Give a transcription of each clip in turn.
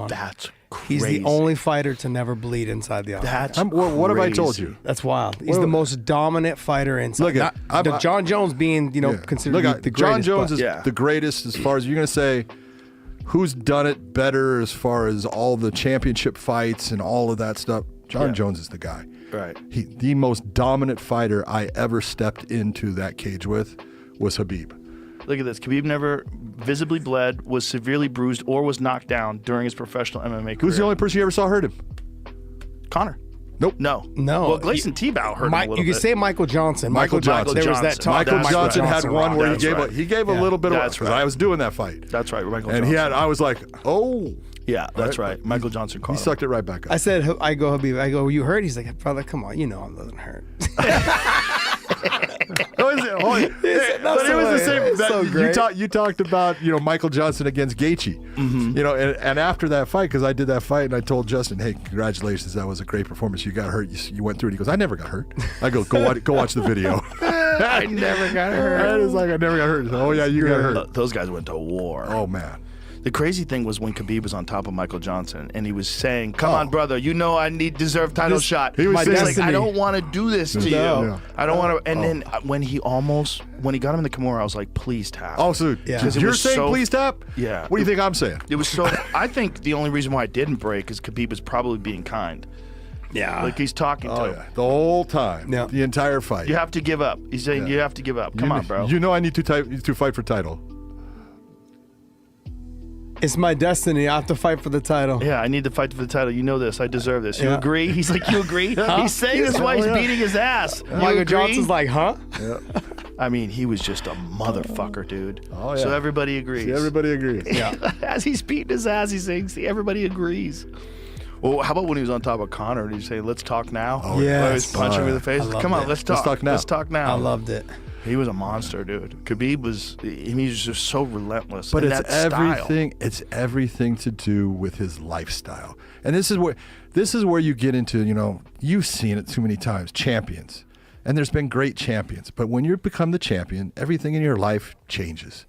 octagon. That's crazy. He's the only fighter to never bleed inside the octagon. That's what have I told crazy. you? That's wild. He's the most dominant fighter inside. Look, John Jones being, considered the greatest. John Jones is Yeah. the greatest as far as you're going to say who's done it better as far as all the championship fights and all of that stuff. John Jones is the guy. Right. The most dominant fighter I ever stepped into that cage with was Khabib. Look at this. Khabib never visibly bled, was severely bruised, or was knocked down during his professional MMA career. Who's the only person you ever saw hurt him? Conor. Nope. No. No. Well, Gleason Tebow hurt him a little You bit. could say Michael Johnson. Michael Johnson. There was that talk. Michael Johnson had one where That's he gave a little bit of That's because right. I was doing that fight. That's right, Michael And Johnson. I was like, oh. Yeah, that's right. Michael Johnson caught He him. sucked it right back up. I said, Habib. I go, you hurt? He's like, brother, come on. You know I wasn't hurt. But it was the same. So great. You talked about Michael Johnson against Gaethje. And after that fight, because I did that fight, and I told Justin, "Hey, congratulations, that was a great performance. You got hurt. You went through it." He goes, "I never got hurt." I go, "Go watch the video." I never got hurt. I was like, "I never got hurt." Oh yeah, you got hurt. Those guys went to war. Oh man. The crazy thing was when Khabib was on top of Michael Johnson and he was saying, "Come on, brother, I deserve title shot." He was He's like, destiny. "I don't want to do this to you. No. I don't want to." And then when he got him in the Kimura, I was like, "Please tap." Oh, so Because it you're was saying so- please tap? Yeah. What do you think I'm saying? It was so. I think the only reason why I didn't break is Khabib was probably being kind. Yeah. Like he's talking to Oh him. yeah, the whole time, Yeah. the entire fight. You have to give up. He's saying you have to give up. Come on, bro. I need to fight for title. It's my destiny. I have to fight for the title. Yeah, I need to fight for the title. You know this. I deserve this. You Yeah. agree? He's like, you agree? He's saying this while he's beating his ass. You Michael agree? Johnson's like, huh? Yeah. I mean, he was just a motherfucker, dude. Oh, yeah. So everybody agrees. See, everybody agrees. Yeah. As he's beating his ass, he's saying, see, everybody agrees. Well, how about when he was on top of Conor and he's saying, let's talk now? Oh, yeah. He was punching him in the face. I loved Come on, it. let's talk. talk now. Let's talk now. I loved it. He was a monster, dude. Khabib was just so relentless. But and it's that style. it's everything to do with his lifestyle. And this is where you get into, you've seen it too many times, champions. And there's been great champions. But when you become the champion, everything in your life changes.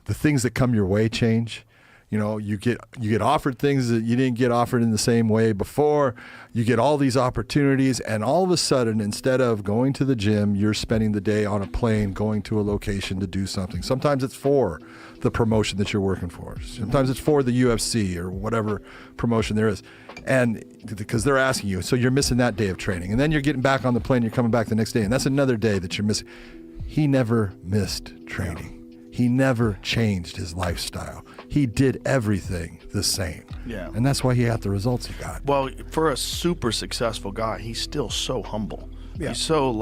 The things that come your way change. You get offered things that you didn't get offered in the same way before. You get all these opportunities, and all of a sudden, instead of going to the gym, you're spending the day on a plane, going to a location to do something. Sometimes it's for the promotion that you're working for. Sometimes it's for the UFC or whatever promotion there is. And because they're asking you, so you're missing that day of training. And then you're getting back on the plane, you're coming back the next day, and that's another day that you're missing. He never missed training. He never changed his lifestyle. He did everything the same. Yeah. And that's why he got the results he got. Well, for a super successful guy, he's still so humble. Yeah. He's so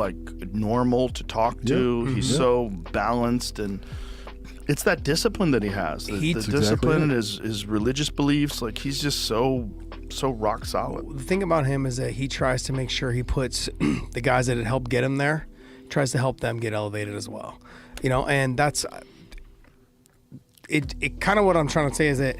normal to talk to. He's so balanced, and it's that discipline that he has. The discipline and his religious beliefs. Like he's just so rock solid. The thing about him is that he tries to make sure he puts the guys that had helped get him there, tries to help them get elevated as well. And that's it kind of what I'm trying to say is that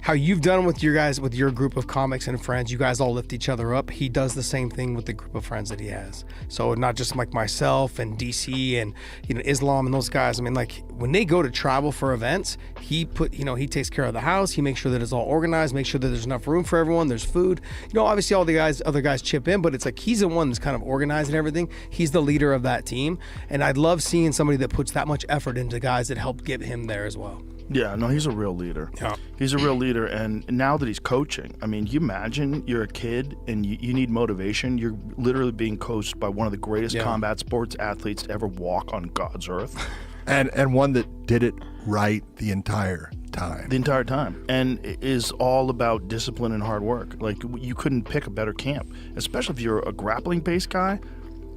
how you've done with your guys, with your group of comics and friends, you guys all lift each other up. He does the same thing with the group of friends that he has. So not just like myself and DC and Islam and those guys. I mean, like when they go to travel for events, he takes care of the house. He makes sure that it's all organized, make sure that there's enough room for everyone. There's food. Obviously all the other guys chip in, but it's like he's the one that's kind of organizing everything. He's the leader of that team, and I'd love seeing somebody that puts that much effort into guys that help get him there as well. Yeah, no, he's a real leader. Yeah. He's a real leader, and now that he's coaching, I mean, you imagine you're a kid and you need motivation. You're literally being coached by one of the greatest combat sports athletes to ever walk on God's earth. And one that did it right the entire time. The entire time. And it is all about discipline and hard work. Like, you couldn't pick a better camp, especially if you're a grappling-based guy.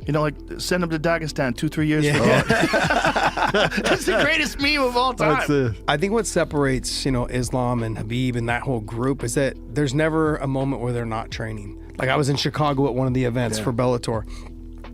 Send him to Dagestan 2-3 years ago. It's the greatest meme of all time. I think what separates, Islam and Khabib and that whole group is that there's never a moment where they're not training. Like I was in Chicago at one of the events for Bellator.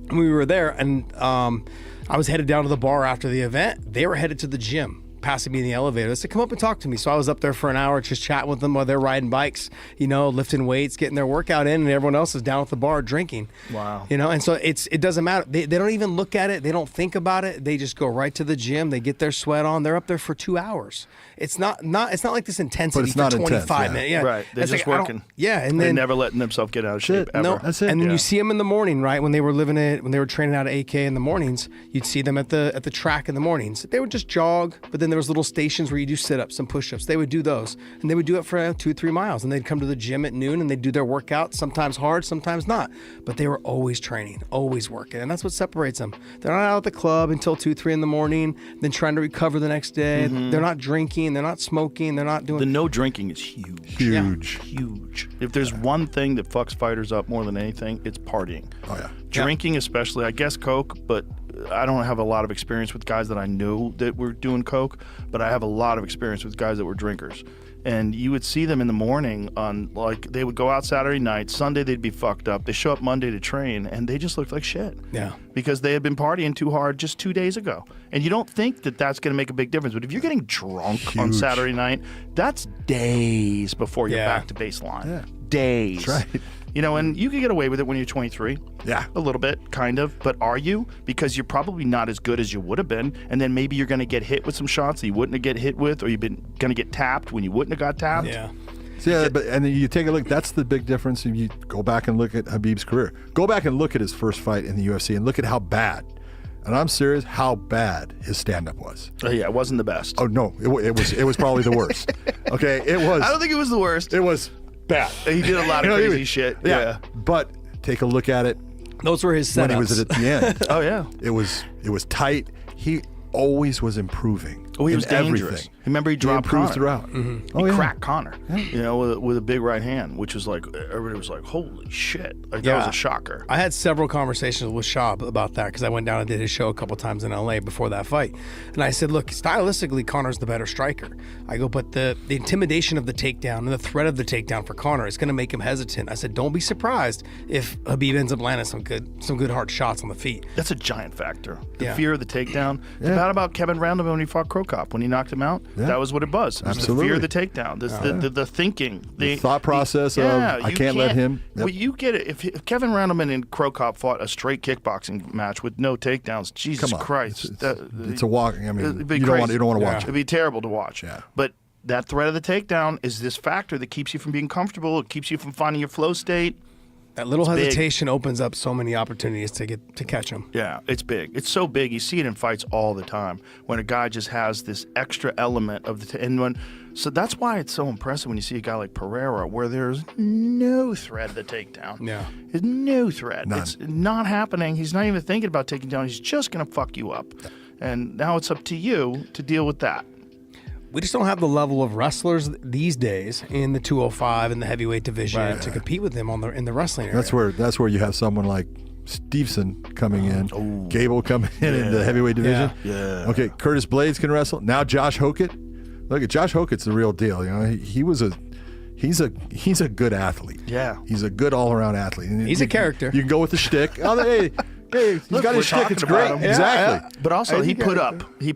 And we were there, and I was headed down to the bar after the event. They were headed to the gym, passing me in the elevator. They said, come up and talk to me. So I was up there for an hour just chatting with them while they're riding bikes, lifting weights, getting their workout in, and everyone else is down at the bar drinking. Wow. And so it doesn't matter. They don't even look at it. They don't think about it. They just go right to the gym. They get their sweat on. They're up there for 2 hours. it's not like this intensity But it's for not 25 intense, yeah. minutes. Yeah, Right. They're It's just like, I don't- working. Yeah, and They're then never letting themselves get out of shape ever. no, That's it. and then Yeah. you see them in the morning, right? When they were when they were training out at AK in the mornings, you'd see them at the track in the mornings. They would just jog, but then there was little stations where you do sit-ups and push-ups. They would do those, and they would do it for 2-3 miles, and they'd come to the gym at noon and they'd do their workout, sometimes hard, sometimes not. But they were always training, always working, and that's what separates them. They're not out at the club until 2-3 in the morning, then trying to recover the next day. They're not drinking, they're not smoking, they're not doing. The no drinking is huge. Huge. If there's one thing that fucks fighters up more than anything, it's partying. Oh yeah. Drinking especially, I guess Coke, but I don't have a lot of experience with guys that I knew that were doing Coke, but I have a lot of experience with guys that were drinkers. And you would see them in the morning on, like, they would go out Saturday night, Sunday they'd be fucked up, they show up Monday to train, and they just looked like shit. Yeah. Because they had been partying too hard just 2 days ago. And you don't think that that's going to make a big difference, but if you're getting drunk on Saturday night, that's days before you're back to baseline. Yeah. Days. That's right. You know, and you can get away with it when you're 23. Yeah. A little bit, kind of. But are you? Because you're probably not as good as you would have been. And then maybe you're going to get hit with some shots that you wouldn't have get hit with, or you've been going to get tapped when you wouldn't have got tapped. Yeah. So, yeah, but and then you take a look. That's the big difference. If you go back and look at Khabib's career, go back and look at his first fight in the UFC, and look at how bad. And I'm serious, how bad his stand-up was. Yeah, it wasn't the best. Oh no, it was probably the worst. Okay, it was. I don't think it was the worst. It was bad. He did a lot of crazy shit. Yeah. But take a look at it Those were his setups. when he was at the end. Oh, yeah. It was tight. He always was improving. Oh, he in was dangerous. everything. Remember, he dropped improved Conor. throughout. He cracked Conor, you know, with a big right hand, which was like, everybody was like, holy shit. Like, that was a shocker. I had several conversations with Shab about that because I went down and did his show a couple times in LA before that fight. And I said, look, stylistically, Conor's the better striker. I go, but the intimidation of the takedown and the threat of the takedown for Conor is going to make him hesitant. I said, don't be surprised if Khabib ends up landing some good hard shots on the feet. That's a giant factor. The Yeah. fear of the takedown. It's about Kevin Randleman when he fought Krokop. When he knocked him out, that was what it was. It was the fear of the takedown, the thinking. The thought process of, I can't let him. Yep. Well, you get it. If Kevin Randleman and Krokop fought a straight kickboxing match with no takedowns, Jesus Come on. Christ. It's a walk. I mean, It'd be you don't want crazy. to watch It'd it. be terrible to watch. Yeah. But that threat of the takedown is this factor that keeps you from being comfortable. It keeps you from finding your flow state. That little It's big. hesitation opens up so many opportunities to catch him. Yeah, it's big. It's so big. You see it in fights all the time when a guy just has this extra element of so that's why it's so impressive when you see a guy like Pereira where there's no threat of the takedown. Yeah. There's no threat. None. It's not happening. He's not even thinking about taking down. He's just going to fuck you up. And now it's up to you to deal with that. We just don't have the level of wrestlers these days in the 205 and the heavyweight division to compete with them in the wrestling area. That's where you have someone like Stevenson coming in, Gable coming in the heavyweight division. Yeah. Okay, Curtis Blades can wrestle. Now Josh Hokett. Look at Josh Hokett's the real deal. You know, he's a good athlete. Yeah. He's a good all around athlete. And He's a character. You can go with the shtick. Oh, hey, he's Look, got we're his shtick. talking It's about great. him. Exactly. But also, he think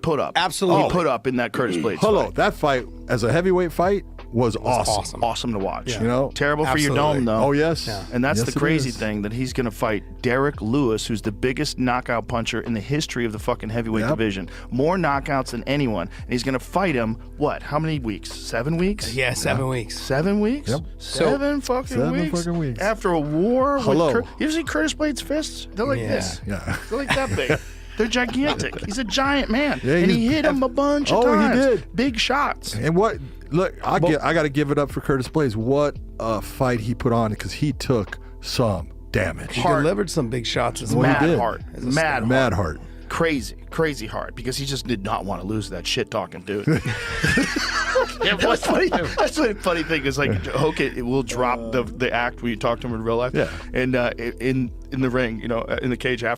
put up. Absolutely. He put up in that Curtis Blades Hello, fight. that fight as a heavyweight fight was awesome. Awesome to watch. You know, Terrible for your Absolutely. dome, though. Oh yes. And that's Yes, the it crazy is. thing, that he's going to fight Derek Lewis, who's the biggest knockout puncher in the history of the fucking heavyweight division. More knockouts than anyone. And he's going to fight him, what, how many weeks? 7 weeks? Yeah, 7 weeks. 7 weeks? Yep. Seven fucking weeks? weeks. After a war Hello. with you ever see Curtis Blades' fists? They're like this. Yeah. They're like that big. They're gigantic. He's a giant man. Yeah, and he he's- hit him a bunch of Oh, he times. did. Big shots. And what? Look, I got to give it up for Curtis Blades. What a fight he put on, because he took some damage. He delivered some big shots as well. Well, he Mad did. heart. As a Mad Mad heart. heart. Crazy hard, because he just did not want to lose that shit talking dude. That's funny. That's the funny thing is, like, Hokett will drop the act where you talk to him in real life. Yeah. And in the ring, you know, in the cage after.